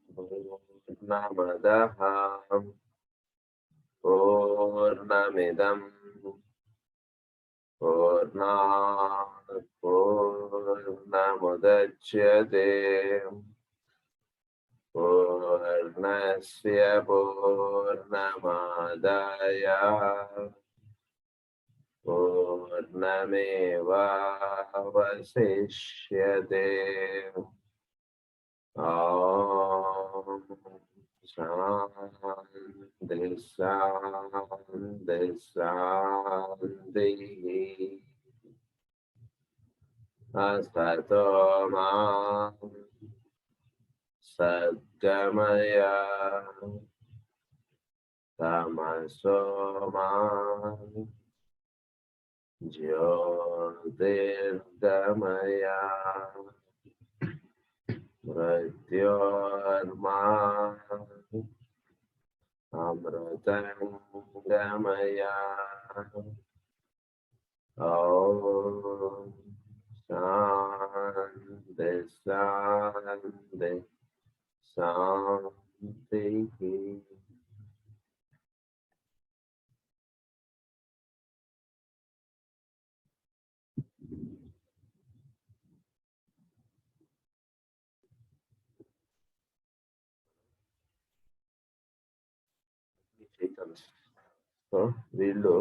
पूर्णमदः पूर्णमिदं पूर्णात् पूर्णमुदच्यते पूर्णस्य पूर्णमादाय पूर्णमेवावशिष्यते। ॐ शान्ति शान्ति शान्तिः। असतो मा सद्गमय तमसो मा ज्योतिर्गमय मृत्योर्मा अमृतं गमय। ॐ शान्ति शान्ति शान्तिः। సో వీళ్ళు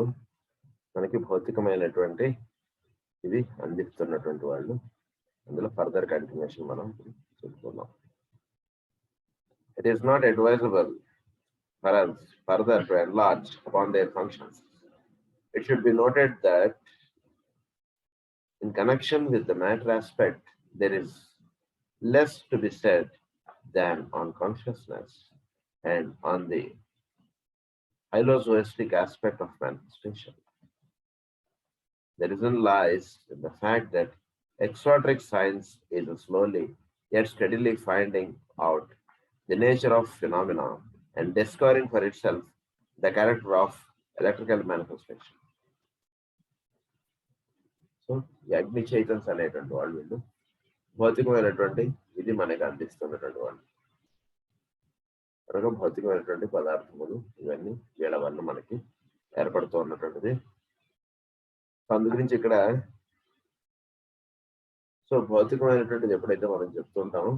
మనకి భౌతికమైనటువంటి ఇది అందిస్తున్నటువంటి వాళ్ళు. అందులో ఫర్దర్ కంటిన్యూషన్ మనం చెప్పుకున్నాం. It is not advisable for us further to enlarge upon their functions. It should be noted that in connection with the matter aspect, there is less to be said than on consciousness and on the hylozoistic aspect of manifestation. The reason lies in the fact that exoteric science is slowly yet steadily finding out the nature of phenomena and discovering for itself the character of electrical manifestation. So, అగ్ని చైతన్స్ అనేటువంటి వాళ్ళు వీళ్ళు భౌతికమైనటువంటి ఇది మనకి అందిస్తున్నటువంటి వాళ్ళు. కనుక భౌతికమైనటువంటి పదార్థములు ఇవన్నీ వీళ్ళ వల్ల మనకి ఏర్పడుతూ ఉన్నటువంటిది. అందు గురించి ఇక్కడ సో భౌతికమైనటువంటిది ఎప్పుడైతే మనం చెప్తుంటామో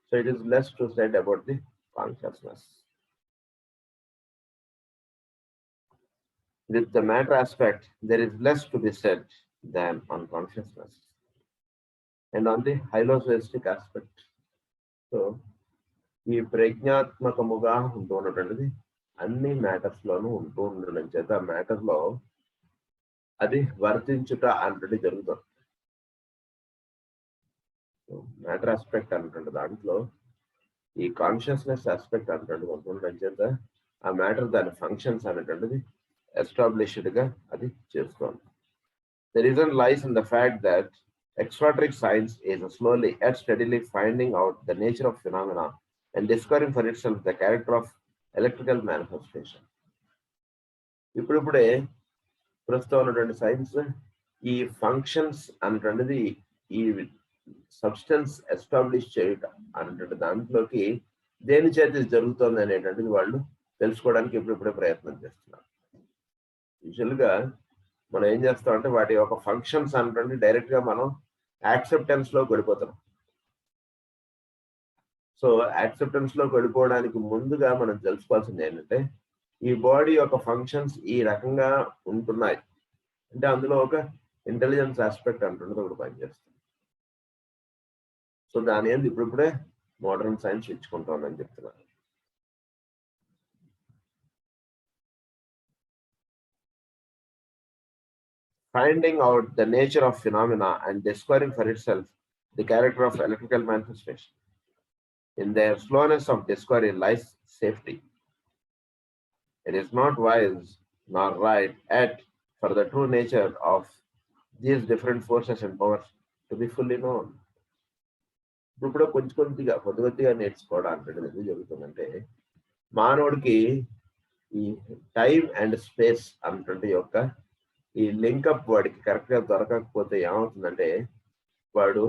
so it is less to said about the consciousness. With the matter aspect, there is less to be said than on consciousness and on the hylozoistic aspect. So, ఈ ప్రజ్ఞాత్మకముగా ఉంటూ ఉన్నటువంటిది అన్ని మ్యాటర్స్ లోనూ ఉంటూ ఉండడం చేత మ్యాటర్ లో అది వర్తించుట అన్నటువంటి జరుగుతుంది. మ్యాటర్ ఆస్పెక్ట్ అన్నటువంటి దాంట్లో ఈ కాన్షియస్నెస్ ఆస్పెక్ట్ అన్నటువంటి ఉండడం చేత ఆ మ్యాటర్ దాని ఫంక్షన్స్ అనేటువంటిది ఎస్టాబ్లిష్డ్ గా అది చేస్తోంది. The reason lies in the fact that exoteric science is slowly yet steadily finding out the nature of phenomena and discovering for itself the character of electrical manifestation. ఇప్పుడిప్పుడే ప్రస్తుతం ఉన్నటువంటి science ఈ functions అనేటువంటిది ఈ substance establish చేయటం అనేటువంటి దాంట్లోకి దేని చేత జరుగుతుంది అనేటువంటిది వాళ్ళు తెలుసుకోవడానికి ఇప్పుడిప్పుడే ప్రయత్నం చేస్తున్నారు. యూజువల్ గా మనం ఏం చేస్తామంటే వాటి యొక్క ఫంక్షన్స్ అనేటువంటి డైరెక్ట్ గా మనం యాక్సెప్టెన్స్ లో వెళ్ళిపోతాం. సో యాక్సెప్టెన్స్ లో వెళ్ళిపోవడానికి ముందుగా మనం తెలుసుకోవాల్సింది ఏంటంటే ఈ బాడీ యొక్క ఫంక్షన్స్ ఈ రకంగా ఉంటున్నాయి అంటే అందులో ఒక ఇంటెలిజెన్స్ ఆస్పెక్ట్ అంటున్నది ఒకటి పనిచేస్తుంది. సో దాని ఏంది ఇప్పుడిప్పుడే మోడర్న్ సైన్స్ ఇచ్చుకుంటామని చెప్తున్నారు. Finding out the nature of phenomena and discovering for itself the character of electrical manifestation. In their slowness of discovery lies safety. It is not wise nor right yet for the true nature of these different forces and powers to be fully known. ఇప్పుడు కొద్దిగా నేర్చుకోవడానికి ఎందుకు జరుగుతుందంటే మానవుడికి ఈ time and space అన్నటువంటి యొక్క ఈ లింకప్ వాడికి కరెక్ట్ గా దొరకకపోతే ఏమవుతుందంటే వాడు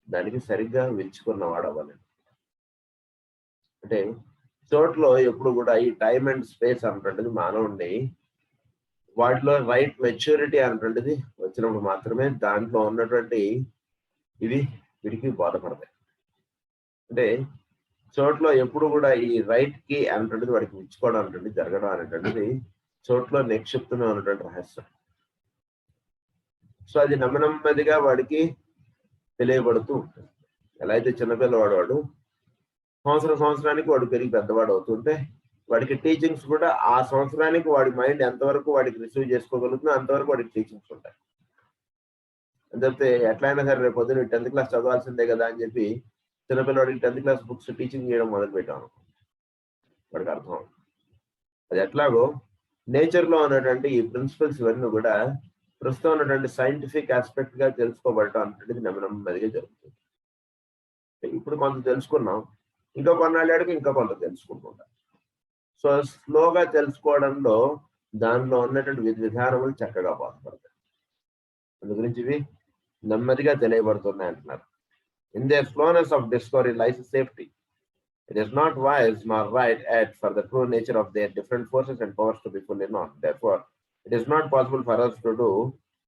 దానికి సరిగ్గా విచ్చుకున్నవాడు అవ్వాలి. అంటే చోట్లో ఎప్పుడు కూడా ఈ టైం అండ్ స్పేస్ అనేటువంటిది మానవుడిని వాటిలో రైట్ మెచ్యూరిటీ అనేటువంటిది వచ్చినప్పుడు మాత్రమే దాంట్లో ఉన్నటువంటి ఇవి వీడికి బోధపడతాయి. అంటే చోట్లో ఎప్పుడు కూడా ఈ రైట్ కి అనేటువంటిది వాడికి ఇచ్చుకోవడం అనేటువంటిది జరగడం అనేటువంటిది చోట్లో నిక్షిప్తమే ఉన్నటువంటి రహస్యం. సో అది నెమ్మదిగా వాడికి తెలియబడుతూ ఉంటుంది. ఎలా అయితే చిన్నపిల్లవాడు వాడు సంవత్సరానికి వాడు పెరిగి పెద్దవాడు అవుతుంటే వాడికి టీచింగ్స్ కూడా ఆ సంవత్సరానికి వాడి మైండ్ ఎంతవరకు వాడికి రిసీవ్ చేసుకోగలుగుతుందో అంతవరకు వాడికి టీచింగ్స్ ఉంటాయి. అంతే ఎట్లయినా సరే రేపు పొద్దున్న 10th క్లాస్ చదవాల్సిందే కదా అని చెప్పి చిన్నపిల్లవాడికి 10th క్లాస్ బుక్స్ టీచింగ్ చేయడం మొదలు పెట్టాను, వాడికి అర్థం. అది ఎట్లాగో నేచర్ లో ఉన్నటువంటి ఈ ప్రిన్సిపల్స్ ఇవన్నీ కూడా ప్రస్తుతం ఉన్నటువంటి సైంటిఫిక్ ఆస్పెక్ట్ గా తెలుసుకోబడటం అనేటువంటిది నెమ్మదిగా జరుగుతుంది. ఇప్పుడు కొంత తెలుసుకున్నాం, ఇంకా కొన్నాళ్ళకి ఇంకా కొంత తెలుసుకుంటుంటాం. సో స్లోగా తెలుసుకోవడంలో దానిలో ఉన్నటువంటి విధానములు చక్కగా బోధపడతాయి. అందు గురించి ఇవి నెమ్మదిగా తెలియబడుతున్నాయి అంటున్నారు. In their slowness of discovery lies safety. It is not wise nor right yet for the true nature of their different forces and powers to be fully known. Therefore, it is not possible for us to do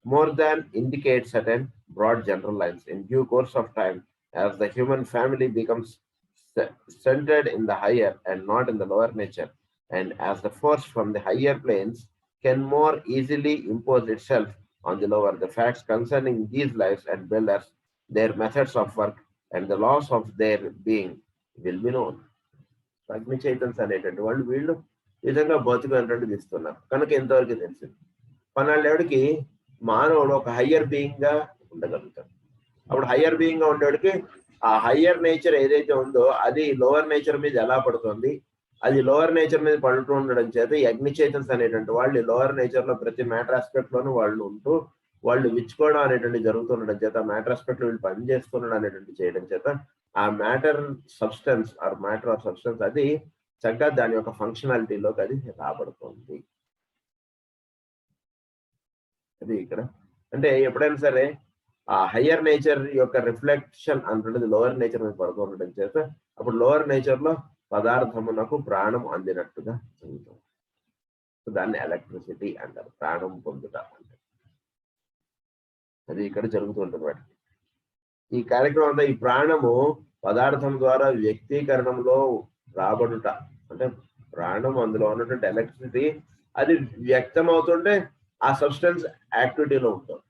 more than indicate certain broad general lines. In due course of time, as the human family becomes centered in the higher and not in the lower nature, and as the force from the higher planes can more easily impose itself on the lower, the facts concerning these lives and builders, their methods of work, and the laws of their being will be known. అగ్ని చైతన్స్ అనేటువంటి వాళ్ళు వీళ్ళు విధంగా బతుకు అనేటువంటిది ఇస్తున్నారు కనుక ఎంతవరకు తెలిసింది. పన్నాళ్ళకి మానవుడు ఒక హయ్యర్ బీయింగ్ గా ఉండగలుగుతాడు. అప్పుడు హయ్యర్ బీయింగ్ గా ఉండేవాడికి ఆ హయ్యర్ నేచర్ ఏదైతే ఉందో అది లోవర్ నేచర్ మీద ఎలా పడుతుంది, అది లోవర్ నేచర్ మీద పడుతూ ఉండడం చేత ఈ అగ్ని చైతన్స్ అనేటువంటి వాళ్ళు లోవర్ నేచర్ లో ప్రతి మ్యాటర్ ఆస్పెక్ట్ లోనూ వాళ్ళు ఉంటూ వాళ్ళు విచ్చుకోవడం అనేటువంటి జరుగుతుండడం చేత మ్యాటర్ ఆస్పెక్ట్ లో వీళ్ళు పనిచేస్తుండడం అనేటువంటి చేయడం చేత ఆ matter substance or matter of substance అది చక్కగా దాని యొక్క ఫంక్షనాలిటీలోకి అది రాబడుతుంది. అది ఇక్కడ అంటే ఎప్పుడైనా సరే ఆ హయ్యర్ నేచర్ యొక్క రిఫ్లెక్షన్ అంటున్నది లోవర్ నేచర్ మీద పడుతూ ఉండడం చేత అప్పుడు లోవర్ నేచర్ లో పదార్థమునకు ప్రాణం అందినట్టుగా జరుగుతుంది. దాన్ని ఎలక్ట్రిసిటీ అంటారు, ప్రాణం పొందుట అంటారు. అది ఇక్కడ జరుగుతుంటుంది. వాటికి ఈ కార్యక్రమం అంతా ఈ ప్రాణము పదార్థం ద్వారా వ్యక్తీకరణంలో రాబడుట అంటే ప్రాణం అందులో ఉన్నటువంటి ఎలక్ట్రిసిటీ అది వ్యక్తం అవుతుంటే ఆ సబ్స్టెన్స్ యాక్టివిటీలో ఉంటుంది.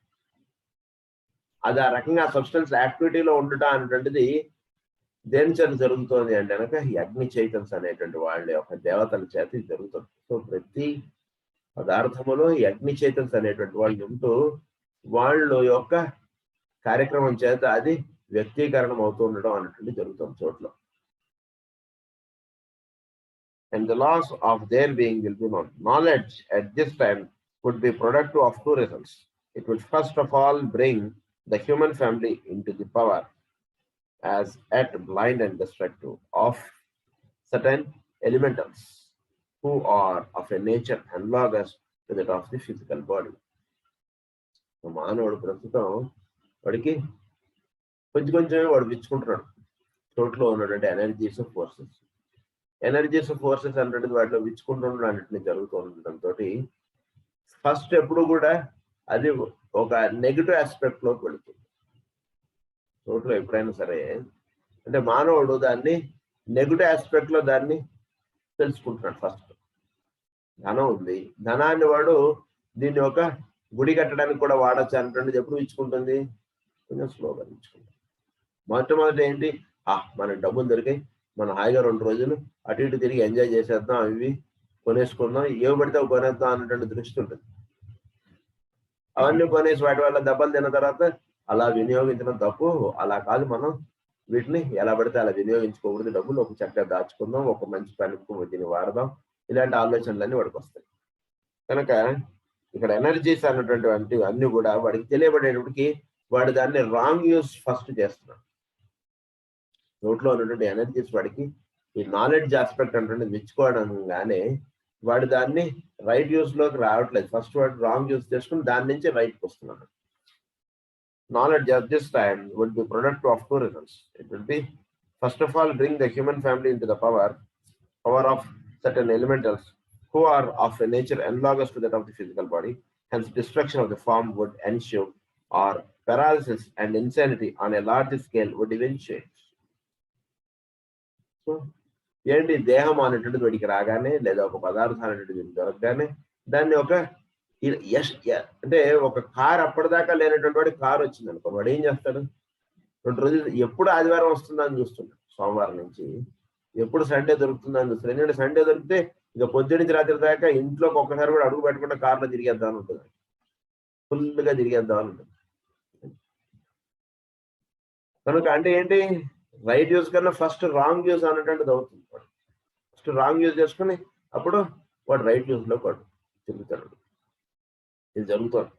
అది ఆ రకంగా సబ్స్టెన్స్ యాక్టివిటీలో ఉండటం అనేటువంటిది దేని చేత జరుగుతుంది అంటే కనుక ఈ అగ్ని చైతన్స్ అనేటువంటి వాళ్ళ యొక్క దేవతల చేత ఇది జరుగుతుంది. సో ప్రతి పదార్థములో ఈ అగ్ని చైతన్స్ అనేటువంటి వాళ్ళు ఉంటూ వాళ్ళు యొక్క కార్యక్రమం చేత అది వ్యక్తీకరణం అవుతూ ఉండడం అనేటువంటి జరుగుతుంది చోట్ల. And the laws of their being will be known. Knowledge at this time would be productive of two results. It would first of all bring the human family into the power as at blind and destructive of certain elementals who are of a nature analogous to that of the physical body. మానవుడు ప్రస్తుతం వాడికి కొంచెమే వాడు విచ్చుకుంటున్నాడు చోట్లో ఉన్నటువంటి energies forces అనేటువంటి వాటిలో విచ్చుకుంటుండడం అన్నింటినీ జరుగుతూ ఉండడంతో ఫస్ట్ ఎప్పుడు కూడా అది ఒక నెగిటివ్ ఆస్పెక్ట్ లోకి వెళుతుంది. చోట్లో ఎప్పుడైనా సరే అంటే మానవుడు దాన్ని నెగిటివ్ ఆస్పెక్ట్ లో దాన్ని తెలుసుకుంటున్నాడు. ఫస్ట్ ధనం ఉంది, ధనాన్ని వాడు దీన్ని ఒక గుడి కట్టడానికి కూడా వాడచ్చు అనేటువంటిది ఎప్పుడు ఇచ్చుకుంటుంది, కొంచెం స్లోగా ఇచ్చుకుంటుంది. మొట్టమొదటి ఏంటి, మనకు డబ్బులు దొరికాయి, మనం హాయిగా 2 రోజులు అటు ఇటు తిరిగి ఎంజాయ్ చేసేద్దాం, అవి కొనేసుకుందాం, ఏవి పడితే అవి కొనేద్దాం అన్నటువంటి దృష్టి ఉంటుంది. అవన్నీ కొనేసి వాటి వల్ల దెబ్బలు తిన్న తర్వాత అలా వినియోగించడం తప్పు. అలా కాదు, మనం వీటిని ఎలా పడితే అలా వినియోగించుకోకూడదు, డబ్బులు ఒక చక్కగా దాచుకుందాం, ఒక మంచి పనికి దీన్ని వాడదాం, ఇలాంటి ఆలోచనలన్నీ వాడికి వస్తాయి. కనుక ఇక్కడ ఎనర్జీస్ అన్నటువంటి అన్ని కూడా వాడికి తెలియబడేటప్పటికి వాడు దాన్ని రాంగ్ యూస్ ఫస్ట్ చేస్తున్నాడు. నోట్లో ఉన్నటువంటి ఎనర్జీస్ వాడికి ఈ నాలెడ్జ్ ఆస్పెక్ట్ అంటే మెచ్చుకోవడం గానే వాడు దాన్ని రైట్ యూస్ లోకి రావట్లేదు. ఫస్ట్ వాడు రాంగ్ యూస్ చేసుకుని దాని నుంచి రైట్కి వస్తున్నాడు. Knowledge at this time would be productive of two results. It would be First of all, bring the human family into the power of certain elementals who are of a nature analogous to that of the physical body. Hence, destruction of the form would ensue, or paralysis and insanity on a large scale would eventuate. So, ఏంటి దేహం అనేటువంటిది వీడికి రాగానే లేదా ఒక పదార్థం అనేటువంటిది దొరకగానే దాన్ని ఒక అంటే ఒక కార్ అప్పటిదాకా లేనటువంటి వాడి కారు వచ్చింది అనుకో, వాడు ఏం చేస్తాడు? 2 రోజులు ఎప్పుడు ఆదివారం వస్తుందా అని చూస్తున్నాడు. సోమవారం నుంచి ఎప్పుడు సండే దొరుకుతుందా అని చూస్తున్నాడు. ఎందుకంటే సండే దొరికితే ఇక పొద్దు నుంచి రాత్రి దాకా ఇంట్లోకి ఒక్కసారి కూడా అడుగు పెట్టకుండా కార్లో తిరిగేద్దామని ఉంటుంది, ఫుల్గా తిరిగేద్దామని ఉంటుంది. కనుక అంటే ఏంటి, రైట్ యూజ్ కన్నా ఫస్ట్ రాంగ్ యూజ్ అనేటువంటిది అవుతుంది. ఫస్ట్ రాంగ్ యూజ్ చేసుకుని అప్పుడు వాడు రైట్ యూజ్లో వాడు తిరుగుతాడు. ఇది జరుగుతుంది.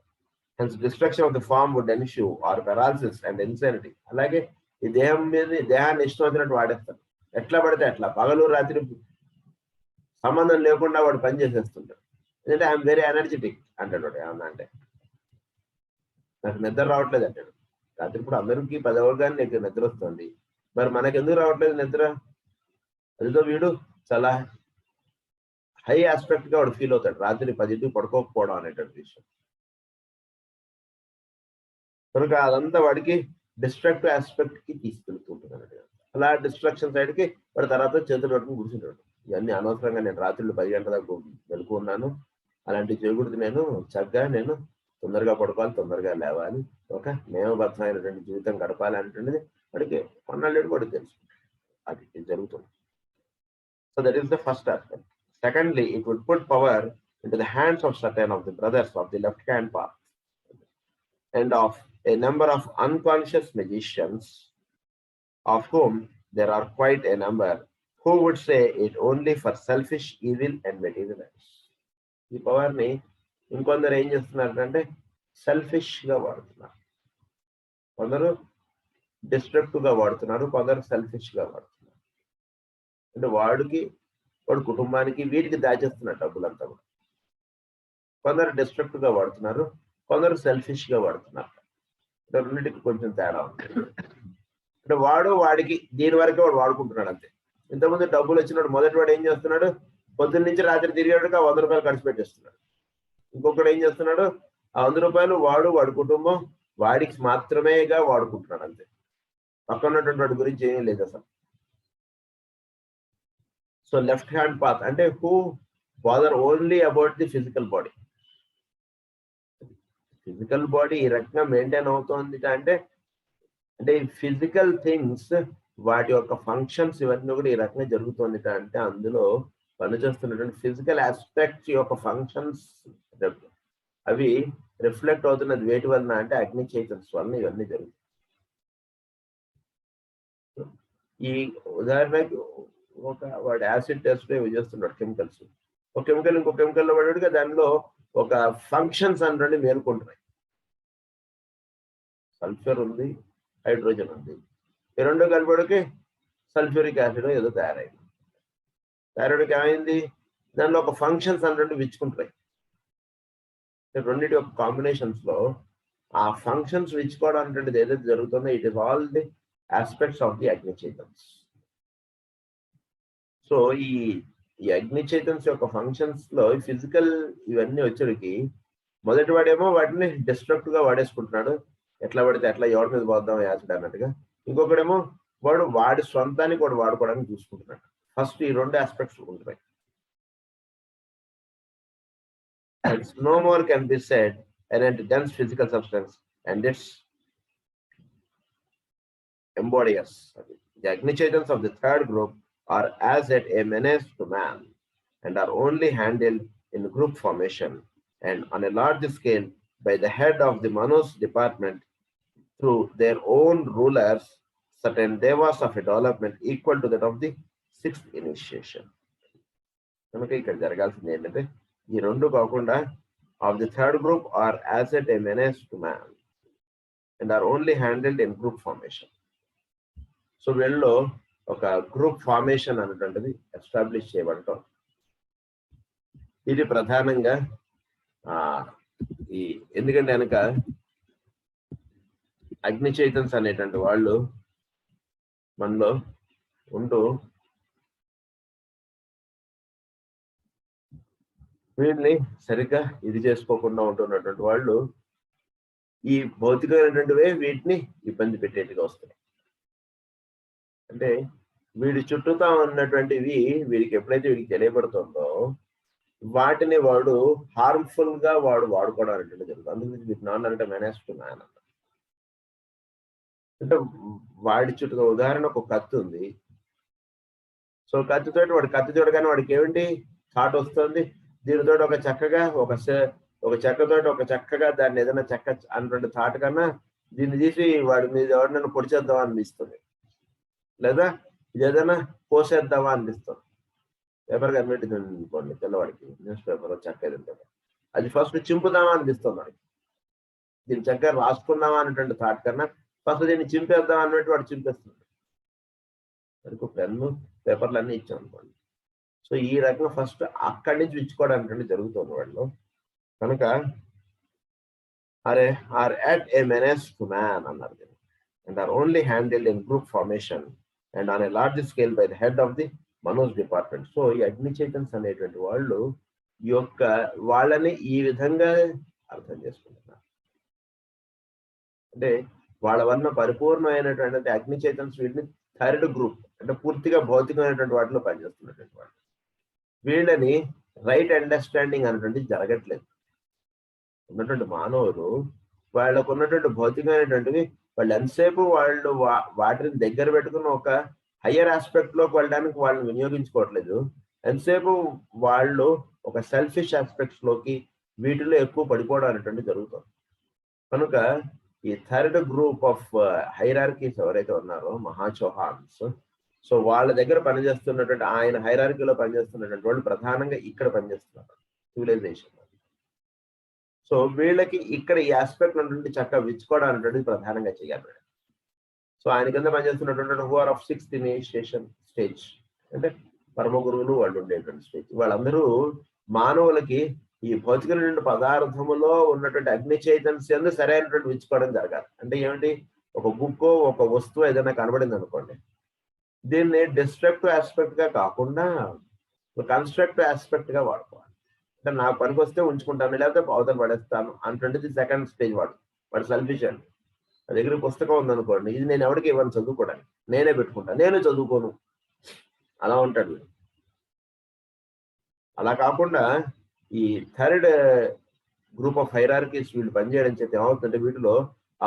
Hence destruction of the form would ensue or paralysis and insanity. అలాగే ఈ దేహం మీద దేహాన్ని ఇష్టం వచ్చినట్టు వాడేస్తాడు, ఎట్లా పడితే అట్లా పగలు రాత్రి సంబంధం లేకుండా వాడు పని చేసేస్తుంటాడు. ఎందుకంటే ఐఎమ్ వెరీ ఎనర్జెటిక్ అంటాడు వాడు. ఏమన్నా అంటే నాకు నిద్ర రావట్లేదు అంటాడు. రాత్రి ఇప్పుడు అందరికీ 10 అవర్లు కానీ నీకు నిద్ర వస్తుంది, మరి మనకు ఎందుకు రావట్లేదు నిద్ర? అదితో వీడు చాలా హై ఆస్పెక్ట్ గా వాడు ఫీల్ అవుతాడు రాత్రి 10కి పడుకోకపోవడం అనేటువంటి విషయం. కనుక అదంతా వాడికి డిస్ట్రక్టివ్ ఆస్పెక్ట్ కి తీసుకెళ్తుంటుంది అన్నట్టు. అలా డిస్ట్రక్షన్ సైడ్ కి వాడు తర్వాత చేతులు పట్టుకుని కూర్చుంటాడు. ఇవన్నీ అనవసరంగా నేను రాత్రులు 10 గంటల దాకా మెలుకున్నాను, అలాంటివి చేయకూడదు, నేను చక్కగా నేను తొందరగా పడుకోవాలి, తొందరగా లేవాలి, ఒక నియమబద్ధమైనటువంటి జీవితం గడపాలి అనేటువంటిది వాడికి కొన్నాళ్ళు కూడా తెలుసుకుంటాడు. అది జరుగుతుంది. So that is the first aspect. Secondly, it would put power into the hands of certain of the brothers of the left-hand path and of a number of unconscious magicians, of whom there are quite a number, who would say it only for selfish evil and materialize. ఈ power ని ఇంకొందరు ఏం చేస్తున్నారంటే selfish గా వాడుతున్నారు, కొందరు destructive గా వాడుతున్నారు, కొందరు సెల్ఫిష్ గా వాడుతున్నారు. అంటే వాడు కుటుంబానికి వీటికి దాచేస్తున్నారు డబ్బులంతా కూడా. కొందరు డిస్ట్రక్టివ్ గా వాడుతున్నారు, కొందరు సెల్ఫిష్ గా వాడుతున్నారు. రెండింటికి కొంచెం తేడా ఉంది. అంటే వాడికి దీని వరకే వాడు వాడుకుంటున్నాడు అంతే. ఇంతకుముందు డబ్బులు వచ్చినాడు మొదటి వాడు ఏం చేస్తున్నాడు, పొద్దున్న నుంచి రాత్రి తిరిగాడుగా 100 రూపాయలు ఖర్చు పెట్టేస్తున్నాడు. ఇంకొకడు ఏం చేస్తున్నాడు, ఆ 100 రూపాయలు వాడి కుటుంబం వాడికి మాత్రమేగా వాడుకుంటున్నాడు అంతే. పక్కన ఉన్నటువంటి వాడి గురించి ఏమీ లేదు అసలు. సో లెఫ్ట్ హ్యాండ్ పాత్ అంటే who bother only about the physical body. Physical body ఈ రకంగా మెయింటైన్ అవుతోంది అంటే ఈ ఫిజికల్ థింగ్స్ వాటి యొక్క ఫంక్షన్స్ ఇవన్నీ కూడా ఈ రకంగా జరుగుతుంది అంటే అందులో పనిచేస్తున్నటువంటి ఫిజికల్ ఆస్పెక్ట్స్ యొక్క ఫంక్షన్స్ అవి రిఫ్లెక్ట్ అవుతున్నది వేటి వలన అంటే అగ్ని చైతన్యం వలన ఇవన్నీ జరుగుతాయి. ఈ ఉదాహరణకి వాడు యాసిడ్ టెస్ట్ చేస్తున్నాడు కెమికల్స్, ఒక కెమికల్ ఇంకో కెమికల్ లో పడ్డాడుగా దానిలో ఒక ఫంక్షన్స్ అంటే మేల్కొంటున్నాయి. సల్ఫర్ ఉంది, హైడ్రోజన్ ఉంది, ఈ రెండు కలిపడికి సల్ఫ్యూరిక్ యాసిడ్ ఏదో తయారైంది. తయారైనకి ఏమైంది, దానిలో ఒక ఫంక్షన్స్ అంటే విచ్చుకుంటున్నాయి. రెండింటి యొక్క కాంబినేషన్స్ లో ఆ ఫంక్షన్స్ విచ్చుకోవడం అంటే ఏదైతే జరుగుతుందో it is all the aspects of the అగ్ని చైతన్స్. సో ఈ అగ్ని చైతన్స్ యొక్క ఫంక్షన్స్ లో ఫిజికల్ ఇవన్నీ వచ్చేటికి మొదటి వాడేమో వాటిని డిస్ట్రక్టివ్ గా వాడేసుకుంటున్నాడు, ఎట్లా పడితే అట్లా ఎవరి మీద పోద్దాం యాసిడ్ అన్నట్టుగా. ఇంకొకడేమో వాడి సొంతానికి వాడు వాడుకోవడానికి చూసుకుంటున్నాడు. ఫస్ట్ ఈ రెండు ఆస్పెక్ట్స్ ఉంటున్నాయి. No more can be said anent dense physical substance and its embodiers. The Agni Chaitans of the third group are as yet a menace to man and are only handled in group formation and on a large scale by the head of the Manus department through their own rulers, certain devas of a development equal to that of the 6th initiation. కనుక ఇక్కడ జరగాల్సింది ఏంటంటే ఈ రెండు కాకుండా of the third group are as at a manage to man and are only handled in group formation. So వీళ్ళలో ఒక group formation అనేటువంటిది ఎస్టాబ్లిష్ చేయబడటం. ఇది ప్రధానంగా ఎందుకంటే కనుక అగ్ని చైతన్స్ అనేటువంటి వాళ్ళు మనలో ఉంటూ వీళ్ళని సరిగ్గా ఇది చేసుకోకుండా ఉంటున్నటువంటి వాళ్ళు ఈ భౌతికమైనటువంటివే వీటిని ఇబ్బంది పెట్టేట్టుగా వస్తాయి. అంటే వీడి చుట్టూతా ఉన్నటువంటివి వీడికి ఎప్పుడైతే వీడికి తెలియబడుతుందో వాటిని వాడు హార్మ్ఫుల్ గా వాడు వాడుకోవడం అనేటువంటి జరుగుతుంది. అందుకని వీటి నాన్న అంటే మేనేస్తున్నాయన అంటే వాడి చుట్టూ ఉదాహరణ ఒక కత్తి ఉంది. సో కత్తితోటి వాడు కత్తి చూడగానే వాడికి ఏమిటి థాట్ వస్తుంది, దీనితో ఒక చెక్కతోటి ఒక చక్కగా దాన్ని ఏదైనా చెక్క అన్నటువంటి థాట్ కన్నా దీన్ని తీసి వాడి మీద ఎవరినైనా పొడిచేద్దామా అనిపిస్తుంది, లేదా ఇది ఏదైనా పోసేద్దామా అనిపిస్తుంది. పేపర్ కనిపెట్టింది అనుకోండి పిల్లవాడికి, న్యూస్ పేపర్ చెక్క ఏదంటే అది ఫస్ట్ చింపుదామా అనిపిస్తుంది వాడికి. దీన్ని చక్కగా రాసుకుందామా అనేటువంటి థాట్ కన్నా ఫస్ట్ దీన్ని చింపేద్దాం అన్నట్టు వాడు చింపేస్తుంది. వాడికి పెన్ను పేపర్లు అన్నీ ఇచ్చాం అనుకోండి. సో ఈ రకంగా ఫస్ట్ అక్కడి నుంచి ఇచ్చుకోవడానికి జరుగుతుంది వాళ్ళు. కనుక are at a menace to man అన్నారు, and are only handled in group formation and on a large scale by the head of the Manoj department. So ఈ అగ్ని చైతన్స్ అనేటువంటి వాళ్ళు ఈ యొక్క వాళ్ళని ఈ విధంగా అర్థం చేసుకుంటున్నారు. అంటే వాళ్ళ వల్ల పరిపూర్ణమైనటువంటి అగ్ని చైతన్స్ వీటిని థర్డ్ గ్రూప్ అంటే పూర్తిగా భౌతికమైనటువంటి వాటిలో పనిచేస్తున్నటువంటి వాళ్ళు. వీళ్ళని రైట్ అండర్స్టాండింగ్ అనేటువంటిది జరగట్లేదు. ఉన్నటువంటి మానవులు వాళ్ళకు ఉన్నటువంటి భౌతికమైనటువంటివి వాళ్ళు ఎంతసేపు వాళ్ళు వాటిని దగ్గర పెట్టుకుని ఒక హయ్యర్ ఆస్పెక్ట్ లోకి వెళ్ళడానికి వాళ్ళని వినియోగించుకోవట్లేదు. ఎంతసేపు వాళ్ళు ఒక సెల్ఫిష్ ఆస్పెక్ట్స్ లోకి వీటిలో ఎక్కువ పడిపోవడం అనేటువంటి జరుగుతుంది. కనుక ఈ థర్డ్ గ్రూప్ ఆఫ్ హైరార్కీస్ ఎవరైతే ఉన్నారో మహాచౌహాన్స్, సో వాళ్ళ దగ్గర పనిచేస్తున్నటువంటి ఆయన హైరార్కీలో పనిచేస్తున్నటువంటి వాళ్ళు ప్రధానంగా ఇక్కడ పనిచేస్తున్నారు సివిలైజేషన్. సో వీళ్ళకి ఇక్కడ ఈ ఆస్పెక్ట్ నుండి చక్కగా విచ్చుకోవడం అనేటువంటిది ప్రధానంగా చేయాలి. సో ఆయన కింద పనిచేస్తున్నటువంటి who are of 6th initiation stage అంటే పరమ గురువులు వాళ్ళు ఉండేటువంటి స్టేజ్. వాళ్ళందరూ మానవులకి ఈ భౌతికమైన పదార్థములో ఉన్నటువంటి అగ్ని చైతన్యంలో సరైనటువంటి విచ్చుకోవడం జరగాలి. అంటే ఏమిటి, ఒక బుక్ ఒక వస్తువు ఏదైనా కనబడింది అనుకోండి, దీన్ని డిస్ట్రక్టివ్ ఆస్పెక్ట్ గా కాకుండా కన్స్ట్రక్టివ్ ఆస్పెక్ట్ గా వాడుకోవాలి. అంటే నాకు పనికి వస్తే ఉంచుకుంటాను, లేకపోతే అవతల పడేస్తాను అంటుండేది సెకండ్ స్టేజ్. వాడు సెల్ఫిష్ అండి. నా దగ్గర పుస్తకం ఉందనుకోండి, ఇది నేను ఎవరికి ఇవ్వను చదువుకోవడానికి, నేనే పెట్టుకుంటాను, నేనే చదువుకోను, అలా ఉంటాడు. అలా కాకుండా ఈ థర్డ్ గ్రూప్ ఆఫ్ హైరార్కీస్ వీళ్ళు పనిచేయడం చేత ఏమవుతుందంటే వీటిలో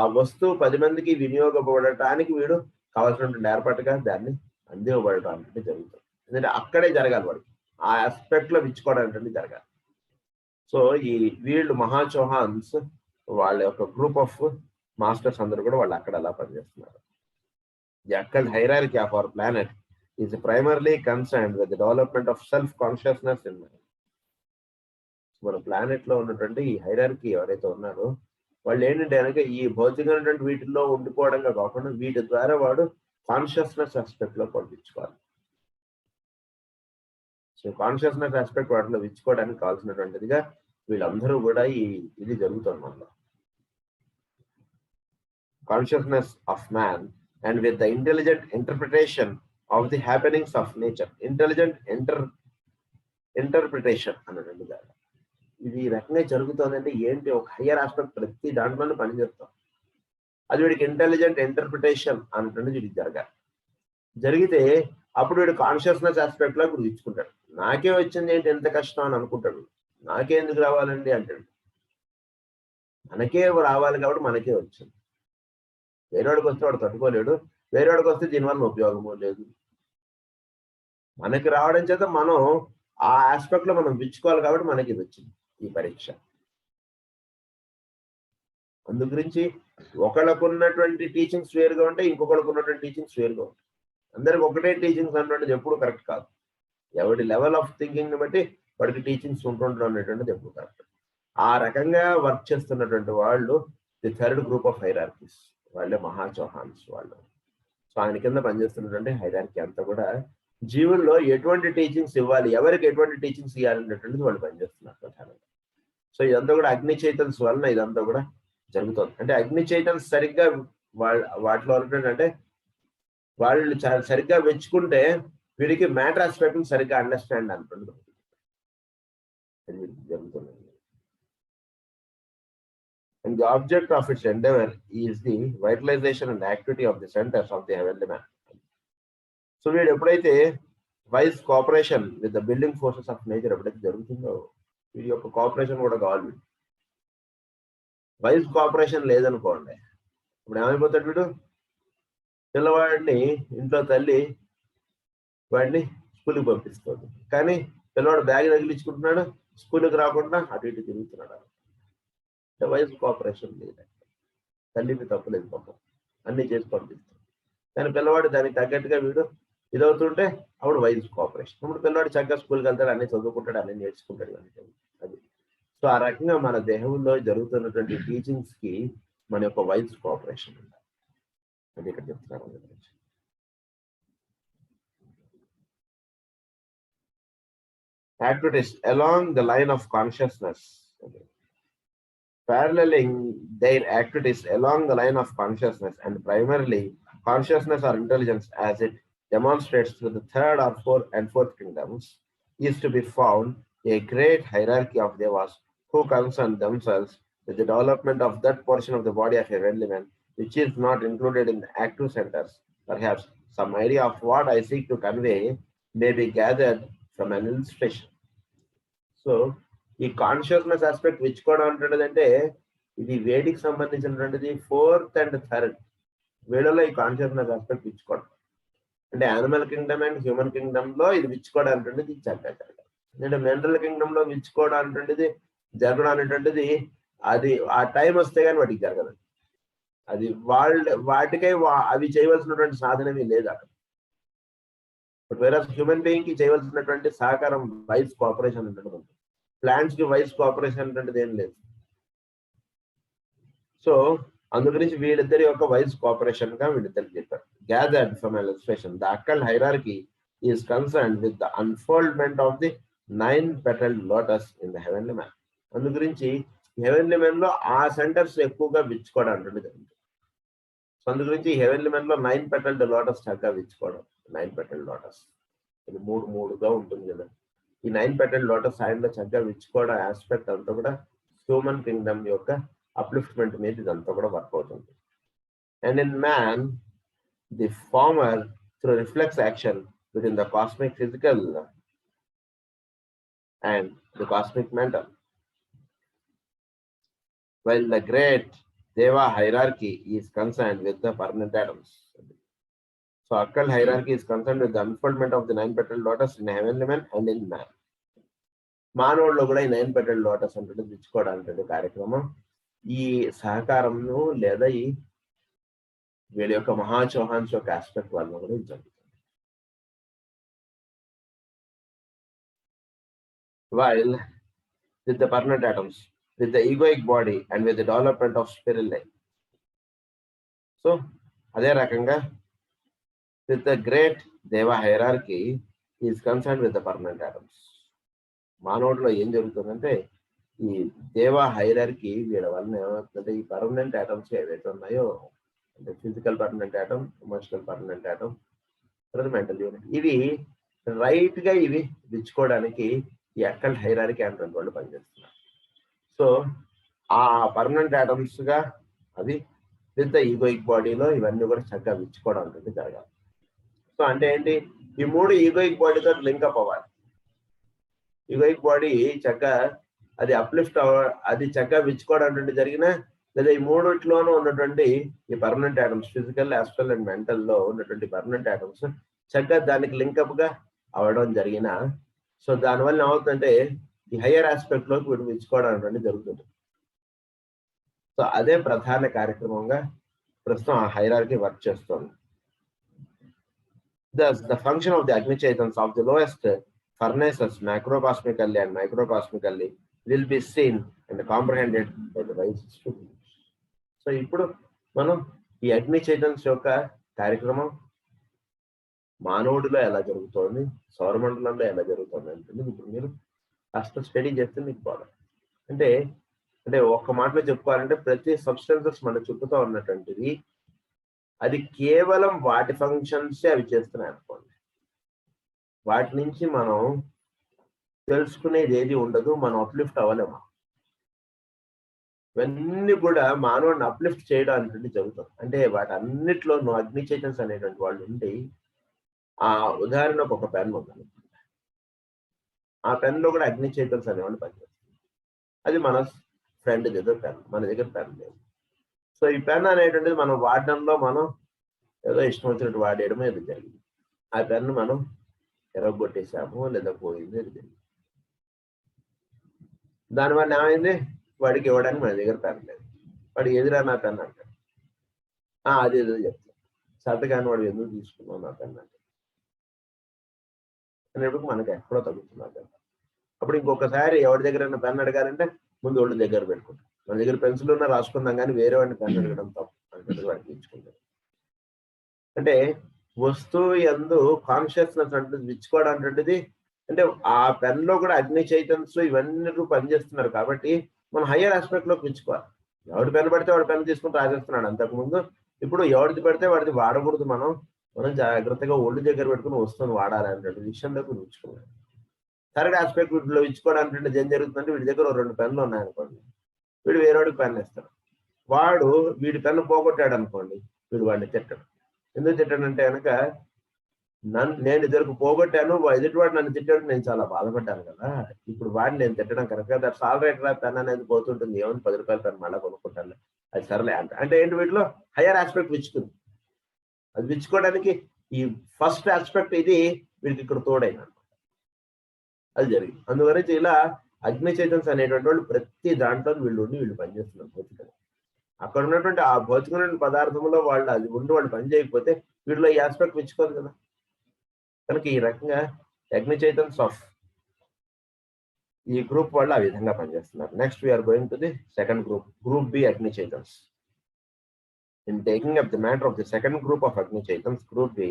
ఆ వస్తువు 10 మందికి వినియోగపడటానికి వీడు కావాల్సినటువంటి ఏర్పాటుగా దాన్ని అందివ్వబడటం అంటే జరుగుతుంది. ఎందుకంటే అక్కడే జరగాలి, వాడికి ఆ ఆస్పెక్ట్ లో విచ్చుకోవడం అంటే జరగాలి. సో ఈ వీళ్ళు మహాచౌహాన్స్ వాళ్ళ యొక్క గ్రూప్ ఆఫ్ మాస్టర్స్ అందరూ కూడా వాళ్ళు అక్కడ అలా పనిచేస్తున్నారు. The Akkal hierarchy of our planet is primarily concerned with the development of self consciousness in mind. మన ప్లానెట్ లో ఉన్నటువంటి ఈ హైరార్కీ ఎవరైతే ఉన్నారో వాళ్ళు ఏంటంటే కనుక ఈ భౌతికమైనటువంటి వీటిల్లో ఉండిపోవడంగా కాకుండా వీటి ద్వారా వాడు కాన్షియస్నెస్ ఆస్పెక్ట్ లో పంపించుకోవాలి. సో కాన్షియస్నెస్ ఆస్పెక్ట్ వాటిలో విచ్చుకోవడానికి కావాల్సినటువంటిదిగా వీళ్ళందరూ కూడా ఇది జరుగుతుంది మనలో. Consciousness of man and with the intelligent interpretation of the happenings of nature. Intelligent interpretation అన్నట్టుగా ఇది ఈ రకంగా జరుగుతుందంటే ఏంటి, ఒక హయ్యర్ ఆస్పెక్ట్ ప్రతి దాంట్లోనే పనిచేస్తాం. అది వీడికి ఇంటెలిజెంట్ ఇంటర్ప్రిటేషన్ అన్నట్టు వీడికి జరగాలి. జరిగితే అప్పుడు వీడు కాన్షియస్నెస్ ఆస్పెక్ట్ లో ఇప్పుడు ఇచ్చుకుంటాడు. నాకే వచ్చింది ఏంటి ఎంత కష్టం అని అనుకుంటాడు. నాకే ఎందుకు రావాలండి అంటాడు. మనకే రావాలి కాబట్టి మనకే వచ్చింది. వేరేవాడికి వస్తే వాడు తట్టుకోలేడు, వేరేవాడికి వస్తే దీనివల్ల ఉపయోగము లేదు. మనకి రావడం చేత మనం ఆ ఆస్పెక్ట్ లో మనం విచ్చుకోవాలి కాబట్టి మనకి ఇది వచ్చింది ఈ పరీక్ష. అందు గురించి ఒకళ్ళకు ఉన్నటువంటి టీచింగ్స్ వేరుగా ఉంటాయి, ఇంకొకళ్ళకు ఉన్నటువంటి టీచింగ్స్ వేరుగా ఉంటాయి. అందరికి ఒకటే టీచింగ్స్ అన్నటువంటిది ఎప్పుడు కరెక్ట్ కాదు. ఎవరి లెవెల్ ఆఫ్ థింకింగ్ ని బట్టి వాడికి టీచింగ్స్ ఉంటుండడం అనేటువంటిది ఎప్పుడు కరెక్ట్. ఆ రకంగా వర్క్ చేస్తున్నటువంటి వాళ్ళు the third group of hierarchies, వాళ్ళే మహాచౌహాన్స్ వాళ్ళు. సో ఆయన కింద పనిచేస్తున్నటువంటి హైరార్కీ అంతా కూడా జీవుల్లో ఎటువంటి టీచింగ్స్ ఇవ్వాలి, ఎవరికి ఎటువంటి టీచింగ్స్ ఇవ్వాలనేటువంటిది వాళ్ళు పనిచేస్తున్నారు ప్రధానంగా. సో ఇదంతా కూడా అగ్ని చైతన్స్ వలన ఇదంతా కూడా జరుగుతుంది. అంటే అగ్ని చైతన్స్ సరిగ్గా వాటిలో అంటే వాళ్ళు సరిగ్గా మెచ్చుకుంటే వీడికి మ్యాటర్ ఆస్పెక్ట్ సరిగ్గా అండర్స్టాండ్ అంటుంది జరుగుతుంది. And the object of its endeavor is the vitalization and activity of the centers of the heavenly man. So వీడు ఎప్పుడైతే wise cooperation with the building forces of nature ఎప్పుడైతే జరుగుతుందో వీడి యొక్క కోఆపరేషన్ కూడా కావాలి. వైస్ కోఆపరేషన్ లేదనుకోండి ఇప్పుడు ఏమైపోతాడు వీడు, పిల్లవాడిని ఇంట్లో తల్లి వాడిని స్కూల్కి పంపిస్తుంది, కానీ పిల్లవాడు బ్యాగ్ తగిలించుకుంటున్నాడు, స్కూల్కి రాకుండా అటు ఇటు తిరుగుతున్నాడు. వైస్ కోఆపరేషన్ లేదు, తల్లికి తప్పులేదు పాపం, అన్ని చేసి పంపిస్తాడు. కానీ పిల్లవాడు దానికి తగ్గట్టుగా వీడు ఇదవుతుంటే అప్పుడు వైస్ కోఆపరేషన్. ఇప్పుడు పిల్లవాడు చక్కగా స్కూల్కి వెళ్తాడు, అన్ని చదువుకుంటాడు, అన్ని నేర్చుకుంటాడు. అది సో ఆ రకంగా మన దేహంలో జరుగుతున్నటువంటి టీచింగ్స్ కి మన యొక్క వైస్ కోఆపరేషన్ ఉండాలి. అది ఇక్కడ చెప్తున్నారు. Activities along the line of consciousness. Paralleling their activities along the line of consciousness and primarily consciousness or intelligence as it demonstrates through the third or fourth kingdoms is to be found a great hierarchy of devas who concern themselves with the development of that portion of the body of a heavenly man which is not included in the active centers. Perhaps some idea of what I seek to convey may be gathered from an illustration. So ఈ consciousness aspect విచ్చుకోవడం అంటున్నదంటే ఇది వేడికి సంబంధించినటువంటిది 4th and 3rd వేడలో ఈ consciousness aspect విచ్చుకోవడం అంటే animal Kingdom and human Kingdom లో ఇది విచ్చుకోవడం అంటుండేది జరగదు. అంటే మెంటల్ కింగ్డమ్ లో విచ్చుకోవడం అంటుండేది జరగడం అనేటువంటిది అది ఆ టైం వస్తే కానీ వాటికి జరగదు. అది వాటికై అవి చేయవలసినటువంటి సాధనమే లేదు అక్కడ. బట్ వేరే హ్యూమన్ బీయింగ్ కి చేయవలసినటువంటి సహకారం వైస్ కోఆపరేషన్ ఉంటుంది. ప్లాంట్స్ కి వైస్ కోఆపరేషన్ అంటే ఏం లేదు. సో అందు గురించి వీళ్ళిద్దరి యొక్క వైస్ కోఆపరేషన్ గా వీళ్ళిద్దరికి చెప్పారు. Gathered from illustration the Akkal hierarchy is concerned with the unfoldment of the 9 petaled lotus in the heavenly man. అందు గురించి హెవెన్లీ మ్యాన్ లో ఆ సెంటర్స్ ఎక్కువగా విచ్చుకోవడం అంటే జరుగుతుంది. సో అందు గురించి హెవెన్లీ మ్యాన్ లో 9 petaled lotus చక్కగా విచ్చుకోవడం. 9 petaled lotus ఇది మూడుగా ఉంటుంది కదా. ఈ 9 petaled lotus ఆయనలో చక్కగా విచ్చుకోవడం ఆస్పెక్ట్ అంతా కూడా హ్యూమన్ కింగ్డమ్ యొక్క అప్లిఫ్ట్మెంట్ మీద ఇదంతా కూడా వర్క్ అవుతుంది. And in man the former through reflex action between the cosmic physical and the cosmic mental, while the great Deva hierarchy is concerned with the permanent atoms. So occult hierarchy is concerned with the unfoldment of the 9 petaled lotus in heavenly man and in man. మానవుల్లో కూడా ఈ 9 petaled lotus అంటే విచ్చుకోవడానికి కార్యక్రమం ఈ సహకారంను లేదా ఈ వీళ్ళ యొక్క మహాచౌహాన్స్ యొక్క ఆస్పెక్ట్ వల్ల కూడా జరుగుతుంది. While with the permanent atoms, with the egoic body and with the development of spiral life. So అదే రకంగా with the great Deva hierarchy is concerned with the permanent atoms. మానవుడిలో ఏం జరుగుతుందంటే ఈ దేవా హైరార్కీ వీళ్ళ వలన ఏమవుతుందంటే ఈ పర్మనెంట్ ఆటమ్స్ ఏవైతే ఉన్నాయో అంటే physical permanent atom, emotional permanent atom, తర్వాత మెంటల్ యూనిట్, ఇవి రైట్ గా ఇవి విచ్చుకోవడానికి ఈ అక్కల్ హైరార్కీ అంటే వాళ్ళు పనిచేస్తున్నారు. సో ఆ పర్మనెంట్ ఆటమ్స్ గా అవి విత్ ద ఈగోయిక్ బాడీలో ఇవన్నీ కూడా చక్కగా విచ్చుకోవడం అనేది జరగాలి. సో అంటే ఏంటి, ఈ 3 ఈగోయిక్ బాడీతో లింకప్ అవ్వాలి. ఈగోయిక్ బాడీ చక్కగా అది అప్లిఫ్ట్ అది చక్కగా విచ్చుకోవడం అంటే జరిగినా లేదా ఈ 3లోనూ ఉన్నటువంటి ఈ permanent atoms physical, astral and mental లో ఉన్నటువంటి పర్మనెంట్ ఆటమ్స్ చక్కగా దానికి లింకప్ గా అవ్వడం జరిగిన సో దానివల్ల ఏమవుతుందంటే ఈ హయ్యర్ ఆస్పెక్ట్ లోకి వీడు విచ్చుకోవడం అనేది జరుగుతుంది. సో అదే ప్రధాన కార్యక్రమంగా ప్రస్తుతం ఆ హైరార్కీ వర్క్ చేస్తుంది. Thus, the function of the Agni Chaitans of the lowest furnaces, macrocosmically and microcosmically, will be seen and comprehended by the wise students. So, ఇప్పుడు మనం ఈ అగ్ని చైతన్స్ యొక్క కార్యక్రమం మానవుడిలో ఎలా జరుగుతోంది, సౌరమండలంలో ఎలా జరుగుతుంది అంటే ఇప్పుడు మీరు కాస్త స్టడీ చేస్తే మీకు బాగా అంటే ఒక్క మాటలో చెప్పుకోవాలంటే ప్రతి సబ్స్టెన్సెస్ మన చుట్టూతో ఉన్నటువంటివి అది కేవలం వాటి ఫంక్షన్స్ అవి చేస్తున్నాయి అనుకోండి. వాటి నుంచి మనం తెలుసుకునేది ఏది ఉండదు, మనం అప్లిఫ్ట్ అవ్వలేము. ఇవన్నీ కూడా మానవుడిని అప్లిఫ్ట్ చేయడానికి జరుగుతుంది. అంటే వాటన్నిటిలోనూ అగ్ని చైతన్యం అనేటువంటి వాళ్ళు ఉండి, ఆ ఉదాహరణకు ఒక పెన్ ఉంది. ఆ పెన్లో కూడా అగ్ని చైతన్యం అనేవాళ్ళు పనిచేస్తుంది. అది మన ఫ్రెండ్ దగ్గర పెన్, మన దగ్గర పెన్ లేదు. సో ఈ పెన్ అనేటువంటిది మనం వాడడంలో మనం ఏదో ఇష్టం వచ్చినట్టు వాడేయడమే ఇది జరిగింది. ఆ పెన్ను మనం ఎరగొట్టేసాము లేదా పోయింది ఇది జరిగింది. దానివల్ల ఏమైంది, వాడికి ఇవ్వడానికి మన దగ్గర పెన్ లేదు. వాడికి ఎదురా నా పెన్ అంటాడు. అది ఏదో చెప్తాడు. సర్దగాని వాడు ఎందుకు తీసుకున్నావు నా పెన్ అంటే అనేప్పుడు మనకి ఎక్కడో తగ్గుతున్నారు. అప్పుడు ఇంకొకసారి ఎవరి దగ్గర పెన్ అడగాలంటే ముందు ఒళ్ళు దగ్గర పెట్టుకుంటాం. మన దగ్గర పెన్సిల్ ఉన్నా రాసుకుందాం, కానీ వేరే వాడిని పెన్ అడగడం తప్పు అంటే వాడికి ఇచ్చుకుంటారు. అంటే వస్తువు యందు కాన్షియస్నెస్ అంటే విచ్చుకోవడం అంటేది, అంటే ఆ పెన్ లో కూడా అగ్ని చైతన్యం ఇవన్నీ పనిచేస్తున్నారు కాబట్టి మనం హయ్యర్ ఆస్పెక్ట్ లోకి విచ్చుకోవాలి. ఎవడు పెన్ పడితే వాడు పెన్ తీసుకుని రాసేస్తున్నాడు. అంతకుముందు ఇప్పుడు ఎవరిది పడితే వాడిది వాడకూడదు. మనం జాగ్రత్తగా ఒళ్ళు దగ్గర పెట్టుకుని వస్తువుని వాడాలి అంటే విషయంలోకి విచ్చుకోవాలి. థర్డ్ ఆస్పెక్ట్ వీటిలో ఇచ్చుకోవడానికి ఏం జరుగుతుందంటే, వీడి దగ్గర 2 పెన్లు ఉన్నాయనుకోండి, వీడు వేరేవాడికి పెన్ ఇస్తాడు. వాడు వీడి పెన్ను పోగొట్టాడు అనుకోండి, వీడు వాడిని తిట్టడు. ఎందుకు తిట్టాడంటే కనుక నేను ఇద్దరికి పోగొట్టాను, ఎదుటివాడు నన్ను తిట్టాడు, నేను చాలా బాధపడ్డాను కదా, ఇప్పుడు వాడిని నేను తిట్టడం కరెక్ట్ గా. దట్స్ ఆల్ రైట్ రా, పెన్ అనేది పోతుంటుంది, ఏమని 10 రూపాయల పెన్ మళ్ళీ కొనుక్కుంటాను, అది సరలే అంటే ఏంటి, వీటిలో హయ్యర్ ఆస్పెక్ట్ విచ్చుకుంది. అది విచ్చుకోవడానికి ఈ ఫస్ట్ ఆస్పెక్ట్ ఇది వీడికి ఇక్కడ తోడైన అది జరిగింది. అందువల్ల ఇలా అగ్ని చైతన్యం అనేటువంటి వాళ్ళు ప్రతి దాంట్లో వీళ్ళు పనిచేస్తున్నారు భౌతికంగా. అక్కడ ఉన్నటువంటి ఆ భౌతికమైన పదార్థంలో వాళ్ళు అది ఉండి వాళ్ళు పని చేయకపోతే వీటిలో ఈ ఆస్పెక్ట్ విచ్చుకోదు కదా. కనుక ఈ రకంగా అగ్ని చైతన్యం ఆఫ్ ఈ గ్రూప్ వాళ్ళు ఆ విధంగా పనిచేస్తున్నారు. Next we're going to the second group B Agnichaitans. In taking up the matter of the second group of Agni Chaitans, group B,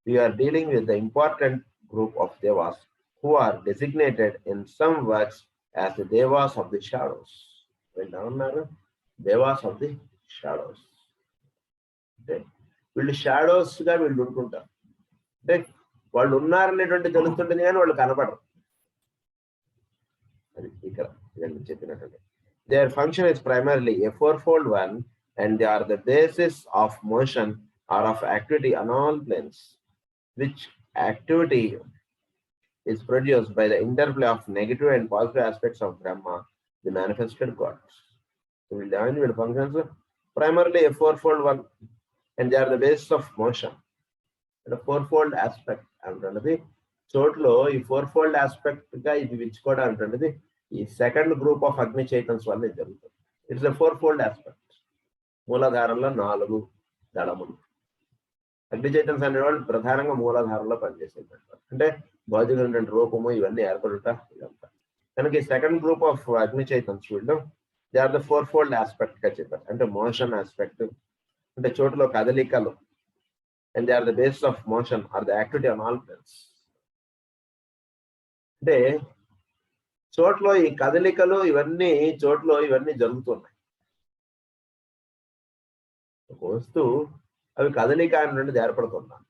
we are dealing with the important group of Devas who are designated in some works as the Devas of the shadows. Devas of the shadows. వీళ్ళు shadows గా వీళ్ళు ఉంటుంటారు. అంటే వాళ్ళు ఉన్నారనేటువంటి తెలుస్తుంటుంది కానీ వాళ్ళు కనపడరు. అది ఇక్కడ చెప్పినట్టు their function is primarily a fourfold one, and they are the basis of motion or of activity on all planes, which activity is produced by the interplay of negative and positive aspects of Brahma, the manifested God. So will functions primarily a fourfold one, and they are the basis of motion. And a fourfold aspect అంటున్నది చోట్లో ఈ ఫోర్ఫోల్డ్ aspect గా ఇది విచ్చుకోవడం అంటున్నది ఈ second group of అగ్ని చైతన్స్ వల్ల జరుగుతుంది. It's a fourfold aspect. మూలాధారంలో 4 దళములు. అగ్ని చైతన్యం అనేవాళ్ళు ప్రధానంగా మూలాధారంలో పనిచేసేటట్టు, అంటే భౌతికమైనటువంటి రూపము ఇవన్నీ ఏర్పడుట ఇదంతా. కనుక ఈ second group of Agnichaitans వీళ్ళు they are the fourfold aspect గా చెప్పారు. అంటే మోషన్ ఆస్పెక్ట్, అంటే చోటులో కదలికలు, and they are the base of motion or the activity on all planes. అంటే చోట్లో ఈ కదలికలు ఇవన్నీ జరుగుతున్నాయి. ఒక వస్తువు అవి కదలిక అనేటువంటిది ఏర్పడుతున్నాయి.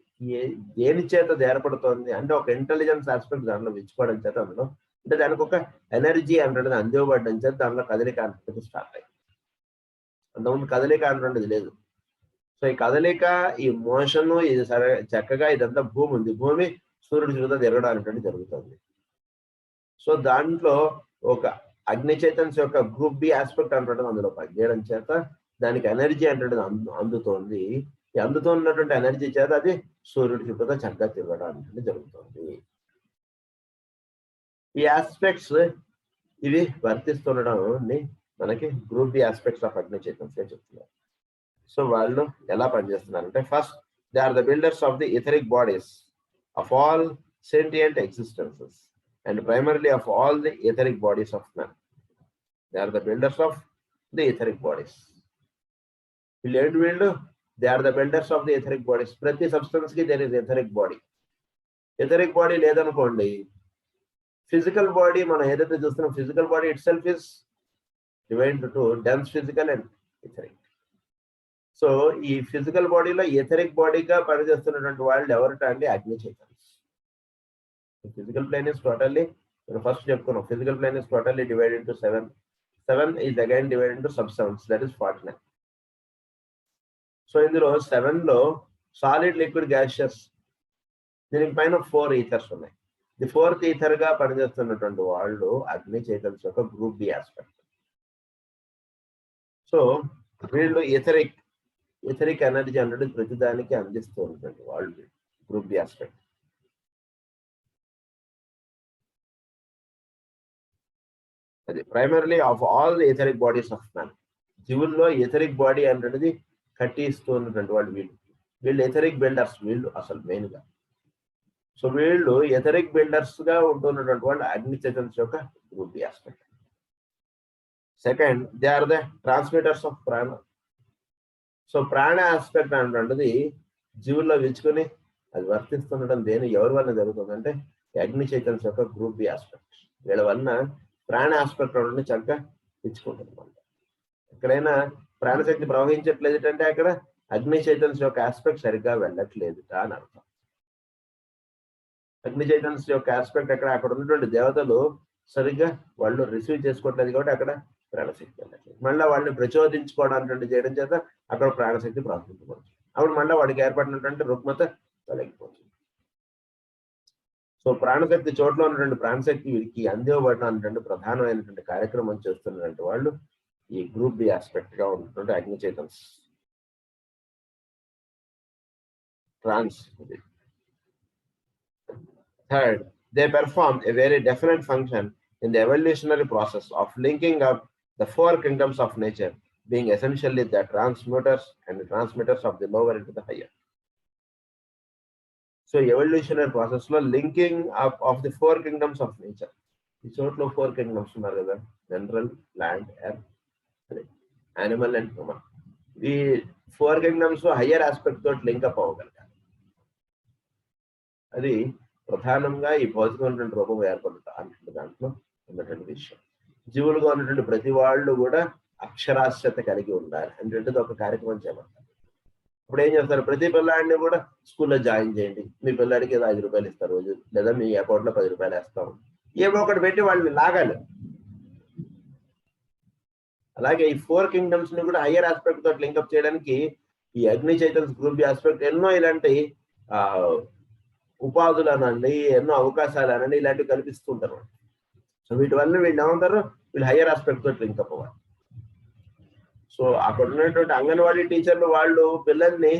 దేని చేత ఏర్పడుతుంది అంటే ఒక ఇంటెలిజెన్స్ ఆస్పెక్ట్ దాంట్లో విచ్చుకోవడం చేత, అందులో అంటే దానికి ఒక ఎనర్జీ అనేటువంటిది అందివ్వబడడం చేత దాంట్లో కదలిక అనేటువంటిది స్టార్ట్ అయింది. అంతకుముందు కదలిక అనేటువంటిది లేదు. సో ఈ కదలిక, ఈ మోషన్, ఇది సరే చక్కగా ఇదంతా భూమి ఉంది, భూమి సూర్యుడి చుట్టూ తిరగడం అనేటువంటి జరుగుతుంది. సో దాంట్లో ఒక అగ్ని చైతన్యం యొక్క గ్రూప్ బి ఆస్పెక్ట్ అనేటువంటిది అందులో పనిచేయడం చేత దానికి ఎనర్జీ అనేటువంటిది అందుతోంది. ఈ అందుతున్నటువంటి ఎనర్జీ చేత అది సూర్యుడి చుట్టూ చక్కగా తిరగడం అనేటువంటి జరుగుతుంది. ఈ ఆస్పెక్ట్స్ ఇవి వర్తిస్తుండడం మనకి గ్రూప్ బి ఆస్పెక్ట్స్ ఆఫ్ అగ్ని చైతన్యం చెప్తున్నారు. సో వాళ్ళు ఎలా పనిచేస్తున్నారంటే, first they are the builders of the etheric bodies of all sentient existences, and primarily of all the etheric bodies of man. They are the builders of the etheric bodies. They are the builders of the etheric bodies. Prati substance ki there is etheric body. Etheric body ledanukondi, physical body mana edaithe chustunna physical body itself is divided into dense physical and etheric. So ఈ physical బాడీలో etheric బాడీగా పనిచేస్తున్నటువంటి వాళ్ళు ఎవరిట అంటే Agni chaitanyas. Physical plane is totally, first చెప్పుకున్నాం, physical plane is totally divided into 7. 7 is again divided into sub 7s, that is 49. So ఇందులో 7 లో సాలిడ్, లిక్విడ్, గ్యాషియస్, దీనికి పైన 4 ఈథర్స్ ఉన్నాయి. ది 4th ఈథర్ గా పనిచేస్తున్నటువంటి వాళ్ళు అగ్ని చైతన్యస్ యొక్క గ్రూప్ బి ఆస్పెక్ట్. సో వీళ్ళు ఎథరిక్ ఎనర్జీ అన్నది ప్రతిదానికి అందిస్తూ ఉంటుంది వాళ్ళు, గ్రూప్ బి ఆస్పెక్ట్. అది primarily of all the etheric bodies of man. జీవుల్లో ఎథరిక్ బాడీ అనేది కట్టిస్తూ ఉన్నటువంటి వాళ్ళు వీళ్ళు ఎథరిక్ బిల్డర్స్, వీళ్ళు అసలు మెయిన్ గా. సో వీళ్ళు ఎథరిక్ బిల్డర్స్ గా ఉంటున్నటువంటి వాళ్ళు అగ్ని చైతన్యస్ యొక్క group B aspect. Second, they are the transmitters of prana. So prana aspect అనేటువంటిది జీవుల్లో విచ్చుకొని అది వర్తిస్తుండడం ఎవరి వల్ల జరుగుతుందంటే అగ్ని చైతన్యస్ యొక్క గ్రూప్ బి ఆస్పెక్ట్. వీళ్ళ వలన ప్రాణ ఆస్పెక్ట్ అనేది చక్కగా ఇచ్చుకుంటుంది అనమాట. ఎక్కడైనా ప్రాణశక్తి ప్రవహించట్లేదు అంటే అక్కడ అగ్ని చైతన్యస్ యొక్క ఆస్పెక్ట్ సరిగ్గా వెళ్ళట్లేదు అని అర్థం. అగ్ని చైతన్యస్ యొక్క ఆస్పెక్ట్ అక్కడ ఉన్నటువంటి దేవతలు సరిగ్గా వాళ్ళు రిసీవ్ చేసుకోవట్లేదు కాబట్టి అక్కడ ప్రాణశక్తి వెళ్ళట్లేదు. మళ్ళీ వాళ్ళని ప్రచోదించుకోవడానికి చేయడం చేత అక్కడ ప్రాణశక్తి ప్రవహించబడుతుంది. అప్పుడు మళ్ళీ వాడికి ఏర్పడినటువంటి రుగ్మత తొలగిపోతుంది. సో ప్రాణశక్తి చోట్ల ఉన్నటువంటి ప్రాణశక్తి వీరికి అందివ్వబడినటువంటి ప్రధానమైనటువంటి కార్యక్రమం చేస్తున్నటువంటి వాళ్ళు ఈ గ్రూప్ బి ఆస్పెక్ట్ గా ఉన్నటువంటి అగ్ని Chaitanya's. Third, they perform a very definite function in the evolutionary process of linking up the 4 kingdoms of nature, being essentially the transmuters and the transmitters of the lower into the higher. So evolutionary process లో linking up of the 4 kingdoms of nature. ఈ చోట్ల 4 kingdoms ఉన్నారు కదా, mineral, land, earth, animal and human. ఈ 4 kingdoms higher aspect తోటి link up అవ్వగలగాలి. అది ప్రధానంగా ఈ భౌతికమైనటువంటి రూపం ఏర్పడుతుంది దాంట్లో ఉన్నటువంటి విషయం. జీవులుగా ఉన్నటువంటి ప్రతి వాళ్ళు కూడా అక్షరాస్యత కలిగి ఉండాలి అనేటువంటిది ఒక కార్యక్రమం చేపడతారు. ఇప్పుడు ఏం చేస్తారు, ప్రతి పిల్లాడిని కూడా స్కూల్లో జాయిన్ చేయండి, మీ పిల్లాడికి ఏదో 5 రూపాయలు ఇస్తారు రోజు, లేదా మీ అకౌంట్ లో 10 రూపాయలు వేస్తాం, ఏమో ఒకటి పెట్టి వాళ్ళని లాగాలి. అలాగే ఈ 4 kingdoms ని కూడా హయ్యర్ ఆస్పెక్ట్ తోటి లింకప్ చేయడానికి ఈ అగ్ని చైతన్య గ్రూప్ బి ఆస్పెక్ట్ ఎన్నో ఇలాంటి ఉపాధులు అనండి, ఎన్నో అవకాశాలు అనండి, ఇలాంటివి కల్పిస్తుంటారు. సో వీటి వల్ల వీళ్ళు ఏమంటారు, వీళ్ళు హయ్యర్ ఆస్పెక్ట్ తోటి లింకప్ అవ్వాలి. సో అక్కడ ఉన్నటువంటి అంగన్వాడీ టీచర్లు వాళ్ళు పిల్లల్ని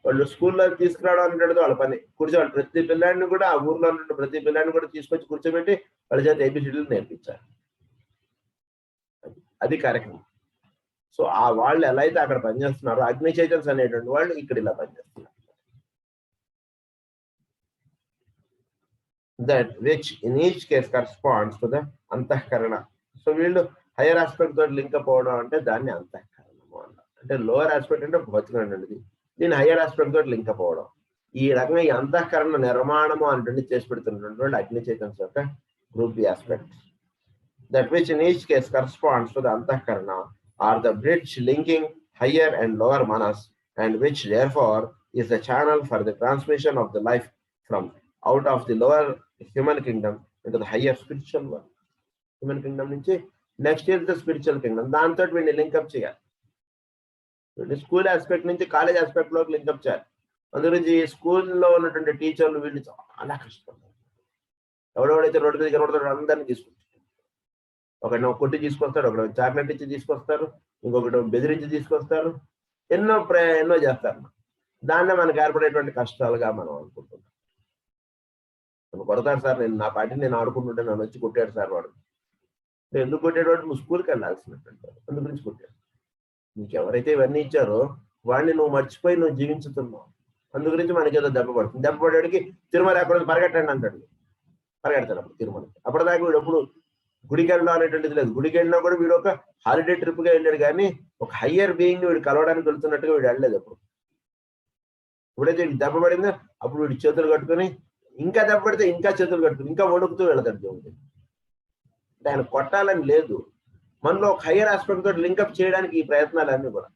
వాళ్ళు స్కూల్లో తీసుకురావడం అనేటువంటిది వాళ్ళ పని. కూర్చోవాలి, ప్రతి పిల్లాడిని కూడా ఆ ఊర్లో ఉన్న ప్రతి పిల్లాడిని కూడా తీసుకొచ్చి కూర్చోబెట్టి వాళ్ళ చేత ఏబిసిడీలు నేర్పించాలి. అది కార్యక్రమం. సో ఆ వాళ్ళు ఎలా అయితే అక్కడ పనిచేస్తున్నారో అగ్ని చైతన్యస్ అనేటువంటి వాళ్ళు ఇక్కడ ఇలా పనిచేస్తున్నారు. That which in each case corresponds to the అంతఃకరణ. సో వీళ్ళు హైయర్ ఆస్పెక్ట్ తోటి లింకప్ అవడం అంటే దాన్ని అంతఃకరణము అన్నారు. అంటే లోవర్ ఆస్పెక్ట్ అంటే భౌతికమైనది, దీన్ని హైయర్ ఆస్పెక్ట్ తోటి లింకప్ అవడం. ఈ రకంగా ఈ అంతఃకరణ నిర్మాణము అనేటువంటి చేసి పెడుతున్నటువంటి అగ్ని చైతన్యస్ యొక్క group B aspect. That which in each case corresponds to the antahkarana are the bridge linking higher and lower manas, and which therefore is the channel for the transmission of the life from out of the lower human kingdom into the higher spiritual world. Human kingdom నుంచి next year the spiritual Kingdom, దాంతో వీడిని link up చేయాలి. School aspect నుంచి college aspect లోకి link up చేయాలి. అందుగురించి స్కూల్లో ఉన్నటువంటి టీచర్లు వీళ్ళు చాలా కష్టపడతారు. ఎవడెవడైతే రోడ్డు మీద కనబడతాడో అందరినీ తీసుకుంటారు. ఒకటి కొట్టి తీసుకొస్తాడు, ఒకటి చాక్లెట్ ఇచ్చి తీసుకొస్తారు, ఇంకొకటి బెదిరించి తీసుకొస్తారు, ఎన్నో చేస్తారు. దాన్నే మనకు ఏర్పడేటువంటి కష్టాలుగా మనం అనుకుంటున్నాం. నన్ను కొడతాడు సార్, నా పార్టీ నేను ఆడుకుంటుంటే నన్ను వచ్చి కొట్టాడు సార్ వాడు. ఎందుకు కొట్టేవాడు, నువ్వు స్కూల్కి వెళ్ళాల్సినటువంటి అందు గురించి కొట్టాడు. నీకు ఎవరైతే ఇవన్నీ ఇచ్చారో వాడిని నువ్వు మర్చిపోయి నువ్వు జీవించుతున్నావు. అందు గురించి మనకి ఏదో దెబ్బ పడుతుంది. దెబ్బ పడేవాడికి తిరుమల ఎక్కడ పరిగెట్టండి అంటాడు, పరిగెడతాడు అప్పుడు తిరుమల. అప్పటిదాకా వీడు ఎప్పుడు గుడికి వెళ్ళడం అనేటువంటిది లేదు. గుడికి వెళ్ళినా కూడా వీడు ఒక హాలిడే ట్రిప్ గా వెళ్ళాడు, కానీ ఒక హయ్యర్ బీయింగ్ వీడు కలవడానికి వెళ్తున్నట్టుగా వీడు వెళ్ళలేదు ఎప్పుడు. ఎప్పుడైతే వీడికి దెబ్బ పడిందో అప్పుడు వీడి చేతులు కట్టుకుని, ఇంకా దెబ్బ పడితే ఇంకా చేతులు కట్టుకుని ఇంకా వణుకుతూ వెళతాడు దేవుడి. అంటే ఆయన కొట్టాలని లేదు, మనలో ఒక హయ్యర్ ఆస్పెక్ట్ తోటి లింకప్ చేయడానికి ఈ ప్రయత్నాలన్నీ కూడా.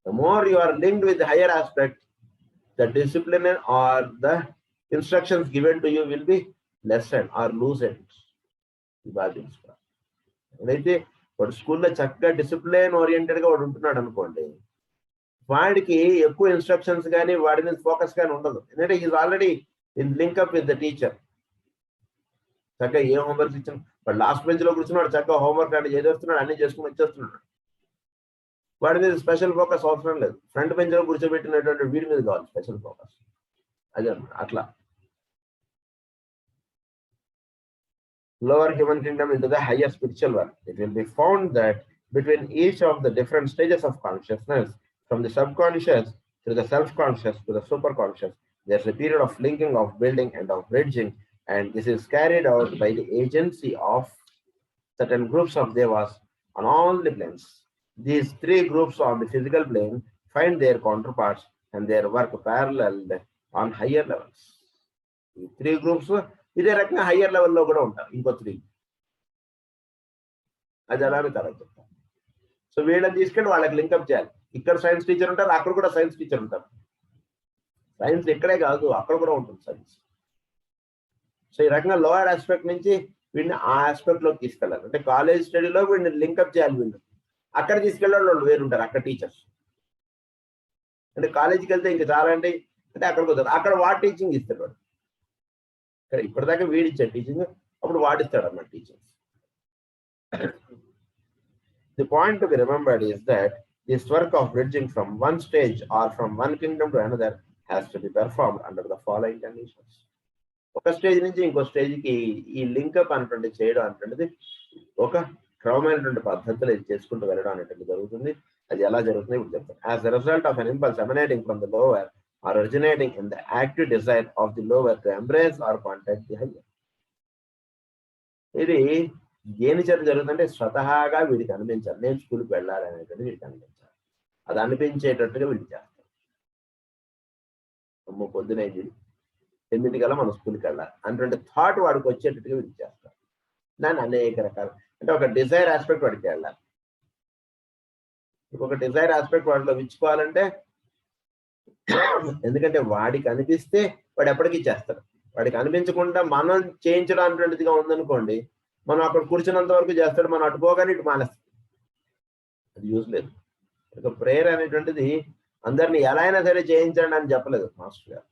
The more you are linked with the higher aspect, the discipline or the instructions given to you will be lessened or loosened. అయితే వాడు స్కూల్లో చక్కగా డిసిప్లిన్ ఓరియంటెడ్గా వాడు ఉంటున్నాడు అనుకోండి, వాడికి ఎక్కువ ఇన్స్ట్రక్షన్స్ కానీ వాడి మీద ఫోకస్ కానీ ఉండదు. ఎందుకంటే is already in link up with the teacher. చక్కగా ఏ హోంవర్క్ ఇచ్చిన వాడు లాస్ట్ బెంచ్ లో కూర్చున్నాడు, చక్కగా హోంవర్క్ అంటే చేసేస్తున్నాడు, అన్ని చేసుకుని వచ్చేస్తున్నాడు. వాడి మీద స్పెషల్ ఫోకస్ అవసరం లేదు. ఫ్రంట్ బెంచ్ లో కూర్చోబెట్టినటువంటి వీడి మీద కావాలి స్పెషల్ ఫోకస్. అదే అట్లా lower human kingdom into the higher spiritual one. It will be found that between each of the different stages of consciousness, from the subconscious to the self-conscious to the superconscious, there's a period of linking, of building, and of bridging, and this is carried out by the agency of certain groups of devas on all the planes. These three groups on the physical plane find their counterparts and their work paralleled on higher levels. The three groups ఇదే రకంగా higher లెవెల్లో కూడా ఉంటారు, ఇంకో 3. అది అలానే తర్వాత చెప్తాను. సో వీళ్ళని తీసుకెళ్ళి వాళ్ళకి లింకప్ చేయాలి. ఇక్కడ సైన్స్ టీచర్ ఉంటారు, అక్కడ కూడా సైన్స్ టీచర్ ఉంటారు. సైన్స్ ఇక్కడే కాదు, అక్కడ కూడా ఉంటుంది సైన్స్. సో ఈ రకంగా లోయర్ ఆస్పెక్ట్ నుంచి వీడిని ఆ ఆస్పెక్ట్ లోకి తీసుకెళ్ళాలి. అంటే కాలేజ్ స్టడీలో వీడిని లింకప్ చేయాలి. వీళ్ళు అక్కడ తీసుకెళ్ళాలి, వాళ్ళు వేరుంటారు అక్కడ టీచర్స్. అంటే కాలేజీకి వెళ్తే ఇంకా చాలా అంటే అక్కడికి వస్తారు, అక్కడ వాడు టీచింగ్ ఇస్తాడు. వాడు ఇప్పటిదాకా వీడిచ్చాడు టీచింగ్, అప్పుడు వాడిస్తాడు అన్నమాట teachers. The point to be remembered is that this work of bridging from one stage or from one kingdom to another has to be performed under the following conditions. ఒక stage నుంచి ఇంకో స్టేజ్కి ఈ link up అనేటువంటి చేయడం అనేటువంటిది ఒక క్రమమైనటువంటి పద్ధతులు ఇది చేసుకుంటూ వెళ్ళడం అనేటువంటి జరుగుతుంది. అది ఎలా జరుగుతుంది ఇప్పుడు చెప్తాను. As a result of an impulse emanating from the lower or originating in the active desire of the lower to embrace or contact the higher. ఇది దేని చేత జరుగుతుందంటే స్వతహాగా వీడికి అనిపించాలి, నేను స్కూల్కి వెళ్ళాలి అనేటువంటి వీడికి అనిపించాలి. అది అనిపించేటట్టుగా వీడికి చేస్తాం. పొద్దున 8 కల్లా మనం స్కూల్కి వెళ్ళాలి అనేటువంటి థాట్ వాడికి వచ్చేటట్టుగా వీడికి చేస్తాం. దాన్ని అనేక రకాలు అంటే ఒక డిజైర్ ఆస్పెక్ట్ వాడికి వెళ్ళాలి. ఇంకొక డిజైర్ ఆస్పెక్ట్ వాడిలో విచ్చుకోవాలంటే, ఎందుకంటే వాడికి అనిపిస్తే వాడు ఎప్పటికీ చేస్తాడు. వాడికి అనిపించకుండా మనం చేయించడం అనేటువంటిదిగా ఉందనుకోండి, మనం అక్కడ కూర్చున్నంత వరకు చేస్తాడు, మనం అటుపోగానే ఇటు మానేస్తాడు. అది యూజ్ లేదు. ఇక ప్రేయర్ అనేటువంటిది అందరిని ఎలా అయినా సరే చేయించండి అని చెప్పలేదు మాస్టర్ గారు.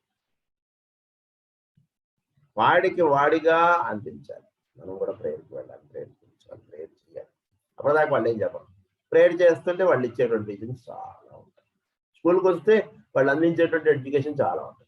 వాడికి వాడిగా అనిపించాలి. మనం కూడా ప్రేయర్కి వెళ్ళాలి, ప్రేయర్ చేయించాలి, ప్రేయర్ చేయాలి. అప్పటిదాకా వాళ్ళు ఏం చెప్పాలి. ప్రేయర్ చేస్తుంటే వాళ్ళు ఇచ్చేటువంటి రీజన్స్ చాలా ఉంటాయి. స్కూల్కి వస్తే వాళ్ళు అందించేటువంటి ఎడ్యుకేషన్ చాలా ఉంటుంది.